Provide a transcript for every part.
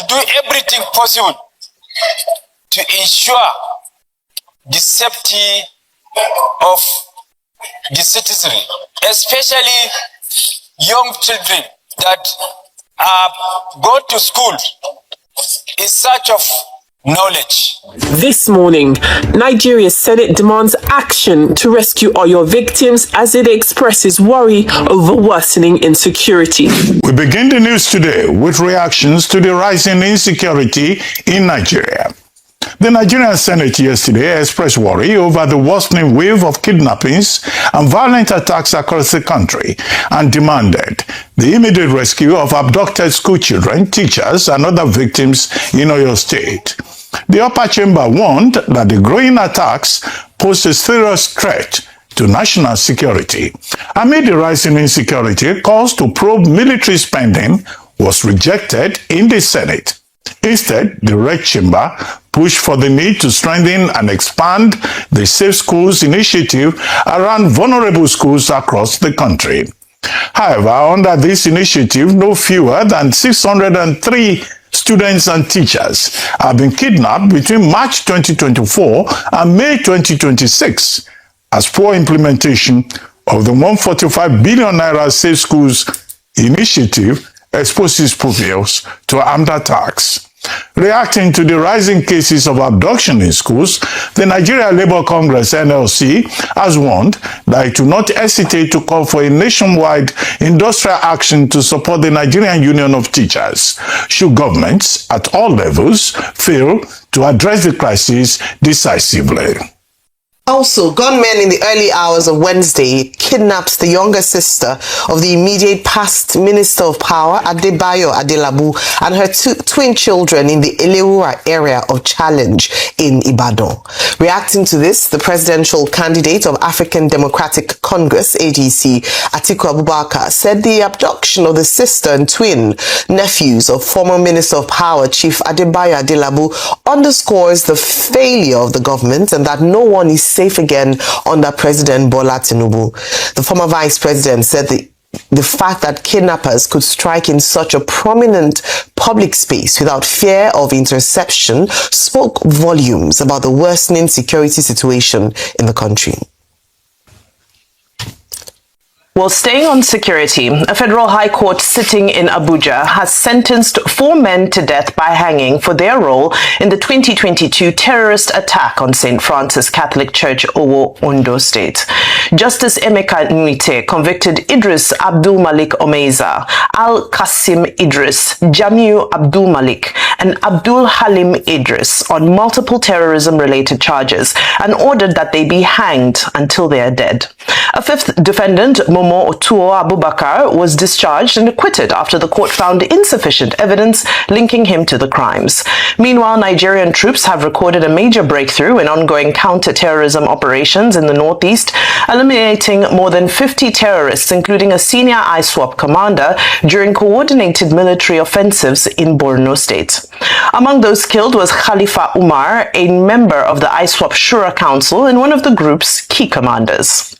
will do everything possible to ensure the safety of the citizenry, especially young children that go to school in search of knowledge. This morning, Nigeria's Senate demands action to rescue Oyo victims as it expresses worry over worsening insecurity. We begin the news today with reactions to the rising insecurity in Nigeria. The Nigerian Senate yesterday expressed worry over the worsening wave of kidnappings and violent attacks across the country and demanded the immediate rescue of abducted school children, teachers, and other victims in Oyo State. The upper chamber warned that the growing attacks pose a serious threat to national security. Amid the rising insecurity, calls to probe military spending was rejected in the Senate. Instead, the Red Chamber pushed for the need to strengthen and expand the Safe Schools initiative around vulnerable schools across the country. However, under this initiative, no fewer than 603 students and teachers have been kidnapped between March 2024 and May 2026 as poor implementation of the 145 billion naira Safe Schools initiative exposes pupils to armed attacks. Reacting to the rising cases of abduction in schools, the Nigeria Labour Congress (NLC) has warned that it will not hesitate to call for a nationwide industrial action to support the Nigerian Union of Teachers should governments at all levels fail to address the crisis decisively. Also, gunmen in the early hours of Wednesday kidnapped the younger sister of the immediate past Minister of Power, Adebayo Adelabu, and her twin children in the Elewura area of Challenge in Ibadan. Reacting to this, the presidential candidate of African Democratic Congress, ADC, Atiku Abubakar, said the abduction of the sister and twin nephews of former Minister of Power, Chief Adebayo Adelabu, underscores the failure of the government and that no one is safe again under President Bola Tinubu. The former vice president said the fact that kidnappers could strike in such a prominent public space without fear of interception spoke volumes about the worsening security situation in the country. Well, staying on security, a federal high court sitting in Abuja has sentenced 4 men to death by hanging for their role in the 2022 terrorist attack on St. Francis Catholic Church, Owo, Ondo State. Justice Emeka Nwite convicted Idris Abdul Malik Omeiza, Al Qasim Idris, Jamiu Abdul Malik, and Abdul Halim Idris on multiple terrorism-related charges and ordered that they be hanged until they are dead. A fifth defendant, Momo Otuo Abubakar, was discharged and acquitted after the court found insufficient evidence linking him to the crimes. Meanwhile, Nigerian troops have recorded a major breakthrough in ongoing counter-terrorism operations in the northeast, eliminating more than 50 terrorists, including a senior ISWAP commander, during coordinated military offensives in Borno State. Among those killed was Khalifa Umar, a member of the ISWAP Shura Council and one of the group's key commanders.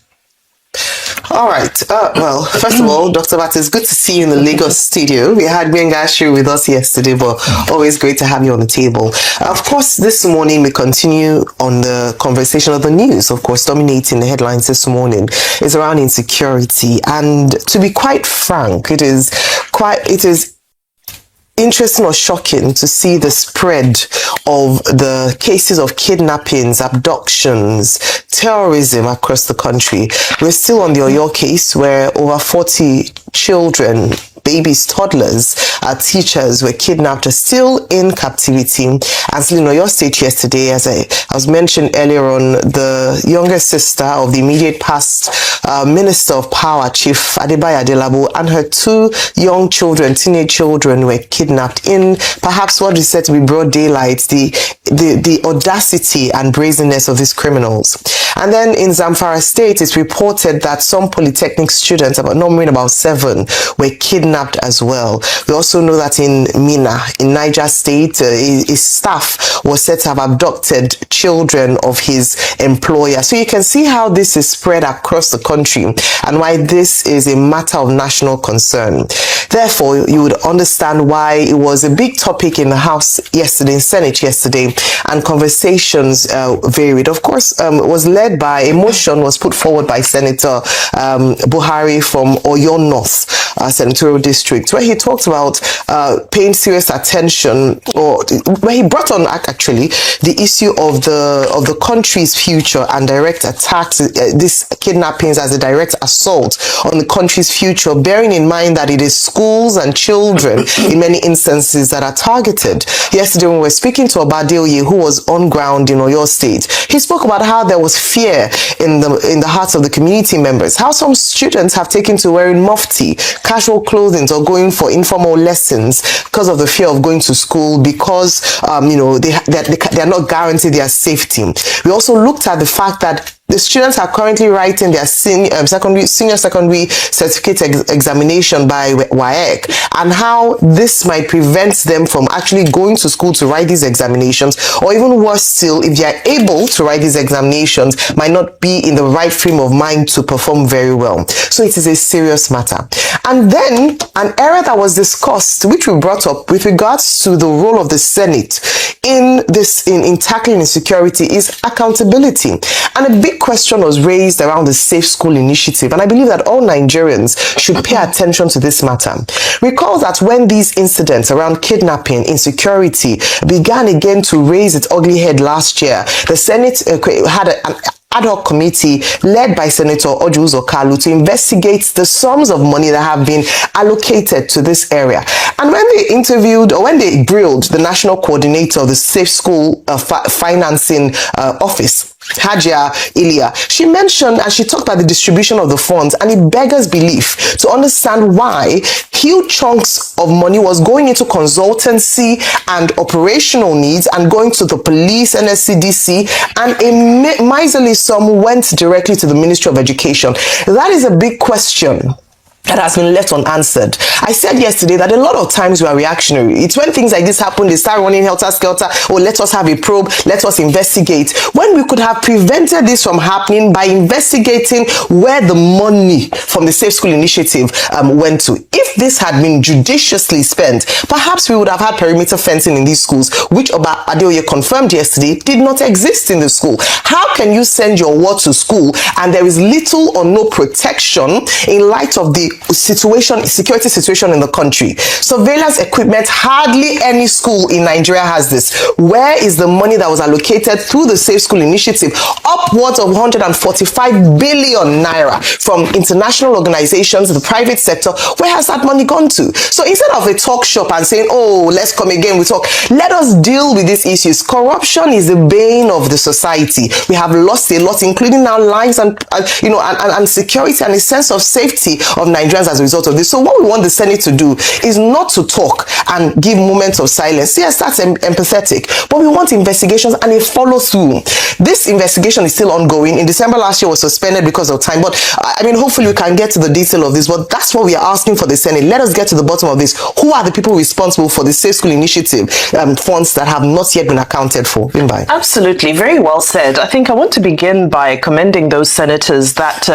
All right. Well, first of all, Dr. Bat, it's good to see you in the Lagos studio. We had Gbenga Ashiru with us yesterday, but always great to have you on the table. Of course, this morning we continue on the conversation of the news. Of course, dominating the headlines this morning is around insecurity. And to be quite frank, it is interesting or shocking to see the spread of the cases of kidnappings, abductions, terrorism across the country. We're still on the Oyo case where over 40 children, babies, toddlers, teachers were kidnapped, are still in captivity. As in Oyo State yesterday, as I was mentioned earlier on, the younger sister of the immediate past Minister of Power, Chief Adebayo Adelabu, and her 2 young children, teenage children, were kidnapped in perhaps what is said to be broad daylight, the audacity and brazenness of these criminals. And then in Zamfara State, it's reported that some polytechnic students, numbering about 7, were kidnapped as well. We also know that in Mina, in Niger State, his staff was said to have abducted children of his employer. So you can see how this is spread across the country and why this is a matter of national concern. Therefore, you would understand why it was a big topic in the House yesterday, in Senate yesterday, and conversations varied. Of course, it was led by, a motion was put forward by Senator Buhari from Oyo North Senatorial District, where he talked about paying serious attention, or where he brought on actually the issue of the country's future and direct attacks, these kidnappings as a direct assault on the country's future, bearing in mind that it is schools and children in many instances that are targeted. Yesterday, when we were speaking to Obadeoye, who was on ground in Oyo State, he spoke about how there was fear in the hearts of the community members, how some students have taken to wearing mufti, casual clothing, or going for informal lessons because of the fear of going to school, because they are not guaranteed their safety. We also looked at the fact that the students are currently writing their senior secondary certificate examination by WAEC, and how this might prevent them from actually going to school to write these examinations, or even worse still, if they are able to write these examinations, might not be in the right frame of mind to perform very well. So it is a serious matter. And then an area that was discussed, which we brought up with regards to the role of the Senate in tackling insecurity, is accountability. And a big question was raised around the Safe School Initiative, and I believe that all Nigerians should pay attention to this matter. Recall that when these incidents around kidnapping, insecurity began again to raise its ugly head last year, the Senate had an ad hoc committee led by Senator Orji Uzor Kalu to investigate the sums of money that have been allocated to this area. And when they grilled the national coordinator of the Safe School Financing Office, Hajia Ilya, she mentioned and she talked about the distribution of the funds, and it beggars belief to understand why huge chunks of money was going into consultancy and operational needs and going to the police, NSCDC, and a miserly sum went directly to the Ministry of Education. That is a big question that has been left unanswered. I said yesterday that a lot of times we are reactionary. It's when things like this happen, they start running helter-skelter, or let us have a probe, let us investigate. When we could have prevented this from happening by investigating where the money from the Safe School Initiative went to. If this had been judiciously spent, perhaps we would have had perimeter fencing in these schools, which Obadeoye confirmed yesterday did not exist in the school. How can you send your ward to school and there is little or no protection in light of the security situation in the country? Surveillance equipment, hardly any school in Nigeria has this. Where is the money that was allocated through the Safe School Initiative? Upwards of 145 billion naira from international organizations, the private sector. Where has that money gone to? So instead of a talk shop and saying, oh, let's come again, we talk, let us deal with these issues. Corruption is the bane of the society. We have lost a lot, including our lives and security and a sense of safety of Nigerians as a result of this. So what we want the Senate to do is not to talk and give moments of silence. Yes, that's empathetic, but we want investigations and a follow through. This investigation is still ongoing. In December last year was suspended because of time, but I mean, hopefully we can get to the detail of this, but that's what we are asking for the Senate. Let us get to the bottom of this. Who are the people responsible for the Safe School Initiative funds that have not yet been accounted for? Bimbai. Absolutely, very well said. I think I want to begin by commending those senators that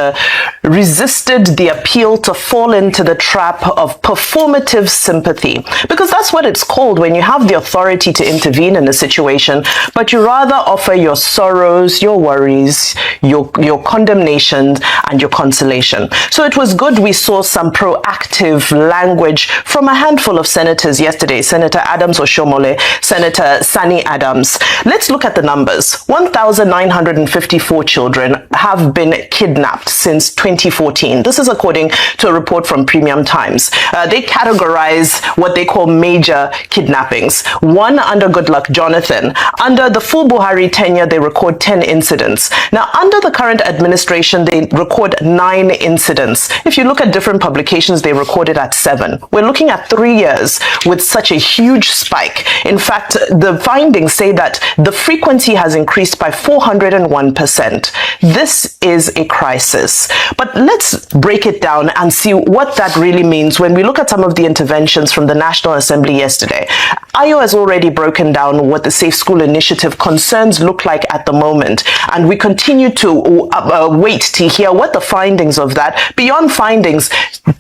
resisted the appeal to fall into the trap of performative sympathy, because that's what it's called when you have the authority to intervene in a situation, but you rather offer your sorrows, your worries, your condemnations, and your consolation. So it was good we saw some proactive language from a handful of senators yesterday. Senator Adams Oshomole, Senator Sani Adams. Let's look at the numbers. 1,954 children have been kidnapped since 2014. This is according to to a report from Premium Times. They categorize what they call major kidnappings. One under Goodluck Jonathan. Under the full Buhari tenure, they record 10 incidents. Now, under the current administration, they record 9 incidents. If you look at different publications, they recorded at 7. We're looking at 3 years with such a huge spike. In fact, the findings say that the frequency has increased by 401%. This is a crisis. But let's break it down and see what that really means when we look at some of the interventions from the National Assembly yesterday. Ayo has already broken down what the Safe School Initiative concerns look like at the moment, and we continue to wait to hear what the findings of that, beyond findings,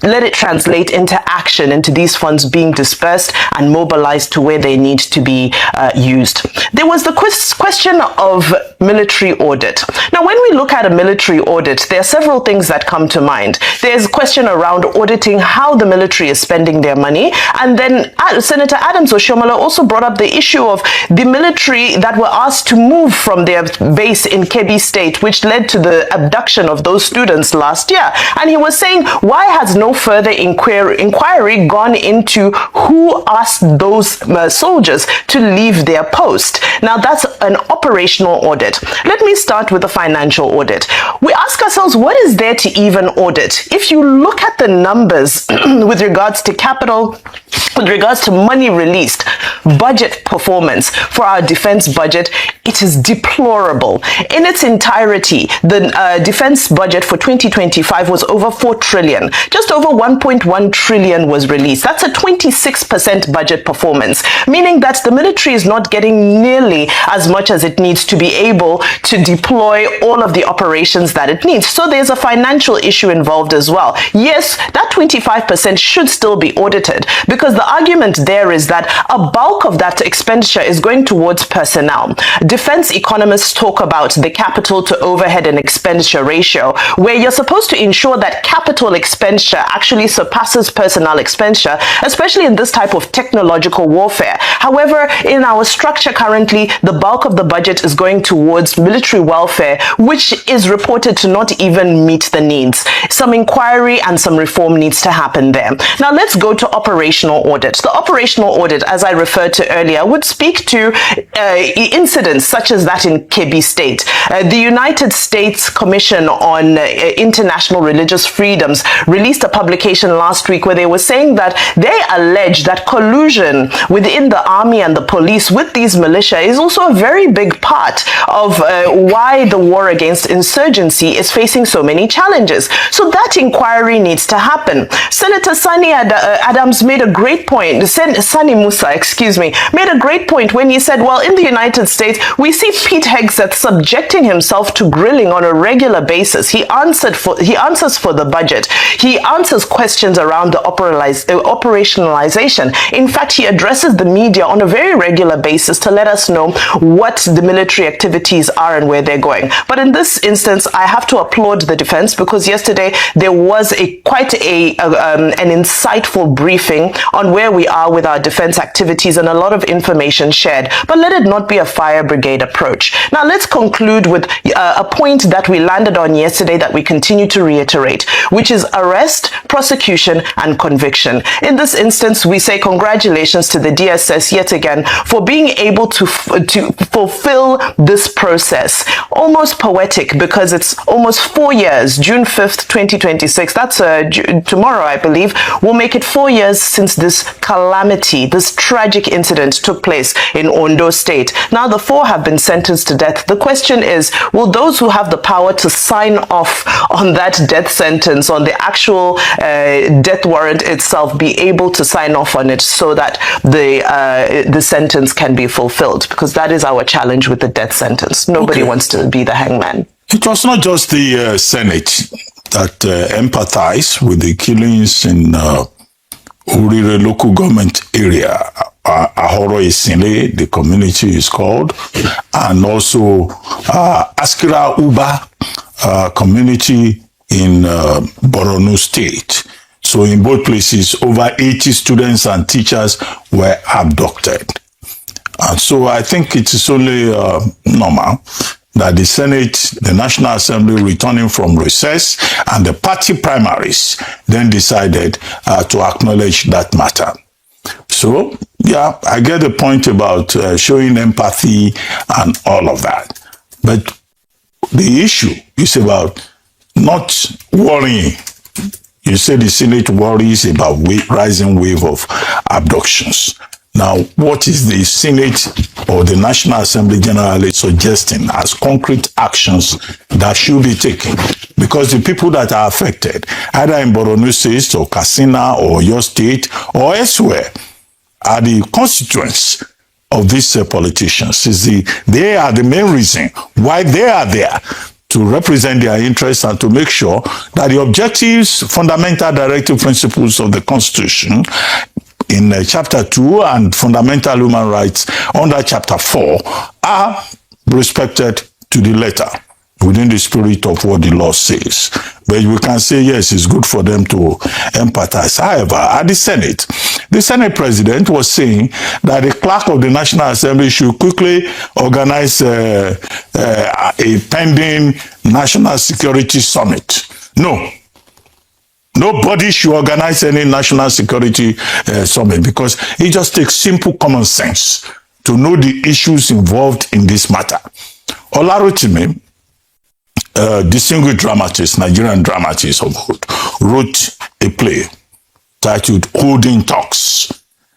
let it translate into action, into these funds being dispersed and mobilized to where they need to be used. There was the question of military audit. Now, when we look at a military audit, there are several things that come to mind. There's a question around auditing how the military is spending their money, and then Senator Adams Oshiomhole also brought up the issue of the military that were asked to move from their base in Kebbi State, which led to the abduction of those students last year. And he was saying, why has no further inquiry gone into who asked those soldiers to leave their post? Now, that's an operational audit. Let me start with the financial audit. We ask ourselves, what is there to even audit? If you look at the numbers with regards to capital, with regards to money released, budget performance for our defense budget, it is deplorable. In its entirety, the defense budget for 2025 was over 4 trillion. Just over 1.1 trillion was released. That's a 26% budget performance, meaning that the military is not getting nearly as much as it needs to be able to deploy all of the operations that it needs. So there's a financial issue involved as well. Yes, that 25% should still be audited, because the argument there is that a bulk of that expenditure is going towards personnel. Defense economists talk about the capital to overhead and expenditure ratio, where you're supposed to ensure that capital expenditure actually surpasses personnel expenditure, especially in this type of technological warfare. However, in our structure currently, the bulk of the budget is going towards military welfare, which is reported to not even meet the needs. Some inquiry and some reform needs to happen there. Now, let's go to operational audit. The operational audit, as I referred to earlier, would speak to incidents such as that in Kebbi State. The United States Commission on International Religious Freedoms released a publication last week where they were saying that they allege that collusion within the army and the police with these militia is also a very big part of why the war against insurgency is facing so many challenges. So that inquiry needs to happen. Senator Sani Adams made a great point. Sani Musa, made a great point when he said, well, in the United States, we see Pete Hegseth subjecting himself to grilling on a regular basis. He answers for the budget. He answers questions around the operationalization. In fact, he addresses the media on a very regular basis to let us know what the military activities are and where they're going. But in this instance, I have to applaud the defense, because yesterday there was quite an insightful briefing on where we are with our defense activities and a lot of information shared. But let it not be a fire brigade approach. Now, let's conclude with a point that we landed on yesterday that we continue to reiterate, which is arrest, prosecution, and conviction. In this instance, we say congratulations to the DSS yet again for being able to fulfill this process. Almost poetic, because it's almost 4 years. June 5th, 2026, that's tomorrow, I believe, will make it 4 years since this calamity, this tragic incident took place in Ondo State. Now, the 4 have been sentenced to death. The question is, will those who have the power to sign off on that death sentence, on the actual death warrant itself, be able to sign off on it so that the sentence can be fulfilled? Because that is our challenge with the death sentence. Nobody wants to be the hangman. It was not just the Senate that empathized with the killings in Urire local government area. Ahoro Isinle, the community is called, and also Askira Uba community in Borno State. So in both places, over 80 students and teachers were abducted. And so I think it is only normal that the Senate, the National Assembly, returning from recess and the party primaries, then decided to acknowledge that matter. So, yeah, I get the point about showing empathy and all of that. But the issue is about not worrying. You say the Senate worries about rising wave of abductions. Now, what is the Senate or the National Assembly generally suggesting as concrete actions that should be taken? Because the people that are affected, either in Borno State or Katsina or your state or elsewhere, are the constituents of these politicians. They are the main reason why they are there, to represent their interests and to make sure that the objectives, fundamental directive principles of the Constitution in Chapter 2 and fundamental human rights under Chapter 4 are respected to the letter within the spirit of what the law says. But we can say, yes, it's good for them to empathize. However, at the Senate president was saying that the clerk of the National Assembly should quickly organize a pending national security summit. No. Nobody should organize any national security summit, because it just takes simple common sense to know the issues involved in this matter. Olarotimi, distinguished dramatist, Nigerian dramatist of old, wrote a play titled Holding Talks.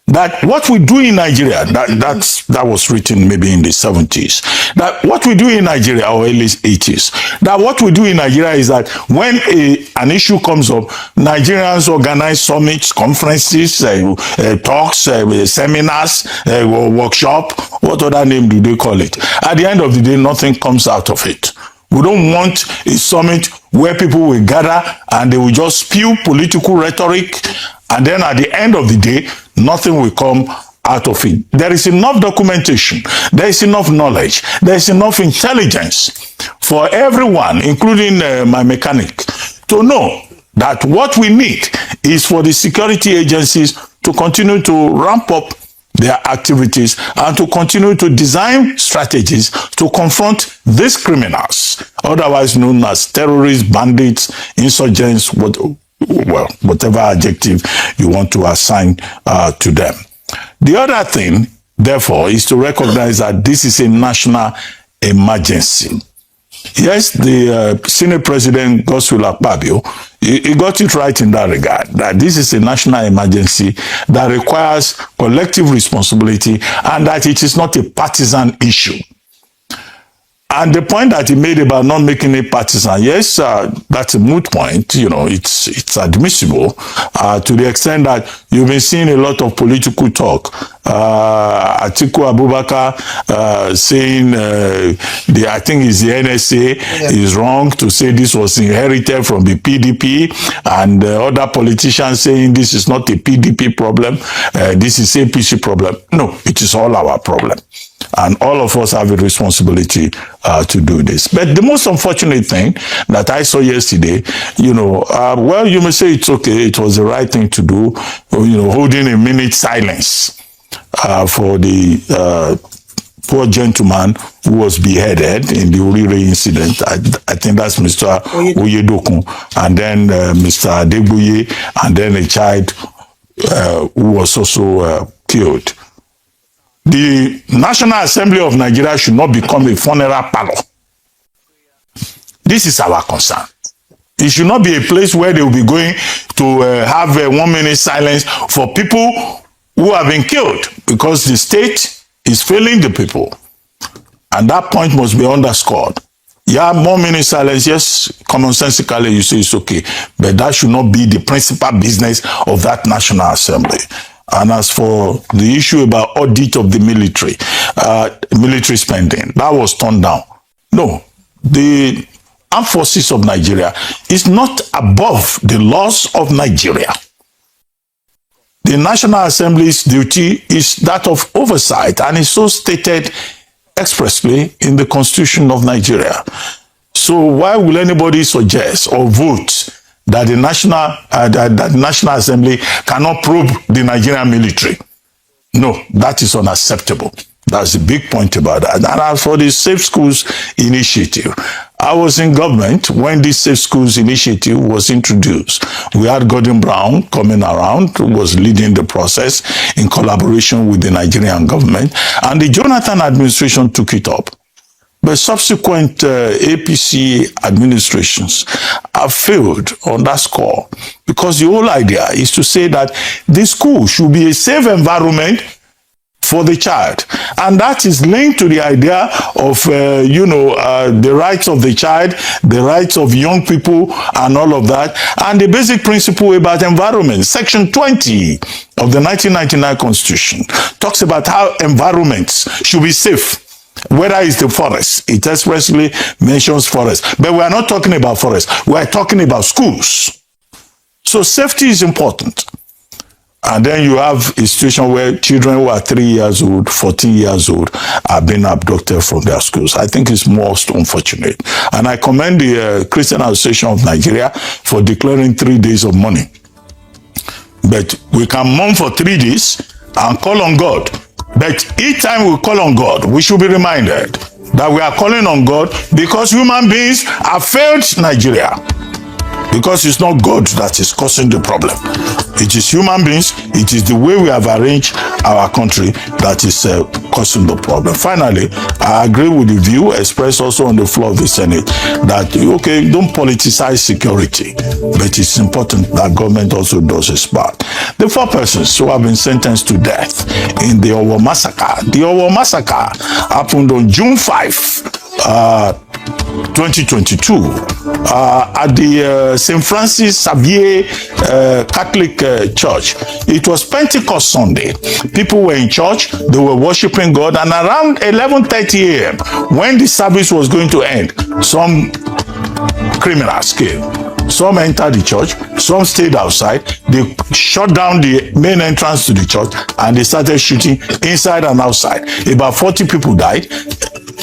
That what we do in Nigeria, that was written maybe in the 70s, that what we do in Nigeria, or at least 80s, that what we do in Nigeria is that when an issue comes up, Nigerians organize summits, conferences, talks, seminars, workshop, what other name do they call it? At the end of the day, nothing comes out of it. We don't want a summit where people will gather and they will just spew political rhetoric, and then at the end of the day, nothing will come out of it. There is enough documentation, there is enough knowledge, there is enough intelligence for everyone, including my mechanic, to know that what we need is for the security agencies to continue to ramp up their activities and to continue to design strategies to confront these criminals, otherwise known as terrorists, bandits, insurgents, whatever adjective you want to assign to them. The other thing, therefore, is to recognize that this is a national emergency. Yes, the Senate President, Godswill Akpabio, he got it right in that regard, that this is a national emergency that requires collective responsibility and that it is not a partisan issue. And the point that he made about not making it partisan, yes, that's a moot point. You know, it's admissible to the extent that you've been seeing a lot of political talk. Atiku Abubakar saying I think it's the NSA is wrong to say this was inherited from the PDP, and other politicians saying this is not a PDP problem, this is APC problem. No, it is all our problem. And all of us have a responsibility to do this. But the most unfortunate thing that I saw yesterday, you know, well, you may say it's okay, it was the right thing to do, you know, holding a minute silence for the poor gentleman who was beheaded in the Urire incident. I think that's Mr. Oyedokun, and then Mr. Adegboye, and then a child who was also killed. The National Assembly of Nigeria should not become a funeral parlor. This is our concern. It should not be a place where they will be going to have a 1 minute silence for people who have been killed, because the state is failing the people. And that point must be underscored. Yeah, 1 minute silence, yes, commonsensically you say it's okay, but that should not be the principal business of that National Assembly. And as for the issue about audit of the military spending, that was turned down. No, the Armed Forces of Nigeria is not above the laws of Nigeria. The National Assembly's duty is that of oversight, and is so stated expressly in the Constitution of Nigeria. So why will anybody suggest or vote that the National Assembly cannot probe the Nigerian military? No, that is unacceptable. That's the big point about that. And as for the Safe Schools Initiative, I was in government when this Safe Schools Initiative was introduced. We had Gordon Brown coming around, who was leading the process in collaboration with the Nigerian government, and the Jonathan administration took it up. But subsequent APC administrations have failed on that score, because the whole idea is to say that the school should be a safe environment for the child, and that is linked to the idea of the rights of the child, the rights of young people, and all of that, and the basic principle about environment. Section 20 of the 1999 Constitution talks about how environments should be safe. Whether it's the forest, it expressly mentions forest, but we are not talking about forest, we are talking about schools. So safety is important. And then you have a situation where children who are 3 years old, 14 years old are being abducted from their schools. I think it's most unfortunate. And I commend the Christian Association of Nigeria for declaring 3 days of mourning. But we can mourn for 3 days and call on God. But each time we call on God, we should be reminded that we are calling on God because human beings have failed Nigeria. Because it's not God that is causing the problem. It is human beings, it is the way we have arranged our country that is causing the problem. Finally, I agree with the view expressed also on the floor of the Senate that, okay, don't politicize security, but it's important that government also does its part. The 4 persons who have been sentenced to death in the Owo massacre. The Owo massacre happened on June 5, 2022 at the St. Francis Xavier Catholic Church. It was Pentecost Sunday. People were in church, they were worshiping God, and around 11:30 a.m. when the service was going to end, some criminals came. Some entered the church, some stayed outside. They shut down the main entrance to the church and they started shooting inside and outside. About 40 people died.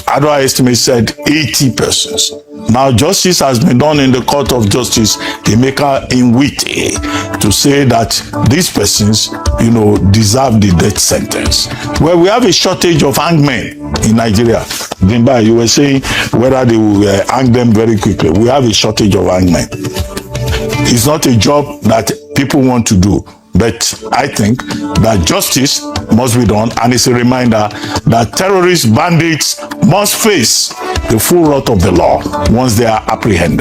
Other estimates said 80 persons. Now, justice has been done in the Court of Justice, Emeka Nwite, to say that these persons, deserve the death sentence. Well, we have a shortage of hangmen in Nigeria. Dimba, you were saying whether they will hang them very quickly. We have a shortage of hangmen. It's not a job that people want to do. But I think that justice must be done, and it's a reminder that terrorist bandits must face the full wrath of the law once they are apprehended.